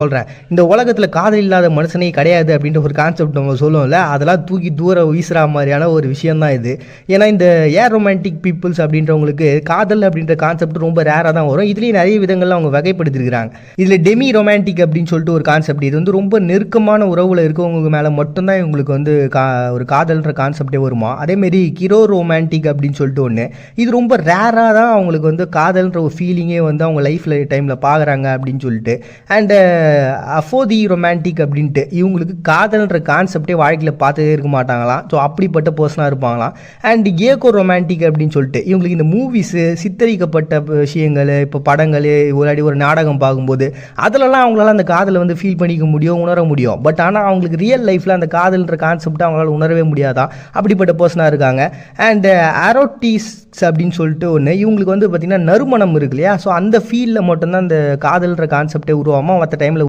சொல்கிறேன். இந்த உலகத்தில் காதல் இல்லாத மனுஷனே கிடையாது அப்படின்ற ஒரு கான்செப்ட் நம்ம சொல்லுவோம்ல, அதெல்லாம் தூக்கி தூர வீசுகிற மாதிரியான ஒரு விஷயம் தான் இது. ஏன்னா இந்த ஏர் ரொமான்டிக் பீப்புள்ஸ் அப்படின்றவங்களுக்கு காதல் அப்படின்ற கான்செப்ட் ரொம்ப ரேராக தான் வரும். இதுலேயும் நிறைய விதங்களில் அவங்க வகைப்படுத்திருக்கிறாங்க. இதில் டெமி ரொமான்டிக் அப்படின்னு சொல்லிட்டு ஒரு கான்செப்ட், இது வந்து ரொம்ப நெருக்கமான உறவில் இருக்கவங்க மேலே மட்டும்தான் இவங்களுக்கு வந்து ஒரு காதல்ன்ற கான்செப்டே வருமா. அதேமாரி கிரோ ரொமான்டிக் அப்படின்னு சொல்லிட்டு ஒன்று, இது ரொம்ப ரேராக தான் அவங்களுக்கு வந்து காதல்ன்ற ஒரு ஃபீலிங்கே வந்து அவங்க லைஃப்பில் டைமில் பார்க்குறாங்க அப்படின்னு சொல்லிட்டு. அண்டு அஃபோதி ரொமான்டிக் அப்படின்ட்டு இவங்களுக்கு காதல்ன்ற கான்செப்டே வாழ்க்கையில் பார்த்ததே இருக்க மாட்டாங்களாம். ஸோ அப்படிப்பட்ட பர்சனாக இருப்பாங்களாம். அண்ட் ஏகோ ரொமான்டிக் அப்படின்னு சொல்லிட்டு இவங்களுக்கு இந்த மூவிஸு சித்தரிக்கப்பட்ட விஷயங்கள், இப்போ படங்கள், ஒரு நாடகம் பார்க்கும்போது அதிலலாம் அவங்களால அந்த காதலை வந்து ஃபீல் பண்ணிக்க முடியும், உணர முடியும். பட் ஆனால் அவங்களுக்கு ரியல் லைஃப்பில் அந்த காதல்ன்ற கான்செப்டை அவங்களால உணரவே முடியாதான். அப்படிப்பட்ட பர்சனாக இருக்காங்க. அண்ட் ஆரோட்டிஸ் அப்படின்னு சொல்லிட்டு ஒன்று, இவங்களுக்கு வந்து பார்த்திங்கன்னா நறுமணம் இருக்கு இல்லையா, ஸோ அந்த ஃபீலில் மட்டும்தான் அந்த காதல்ன்ற கான்செப்டே உருவாமல் மற்ற டைமில்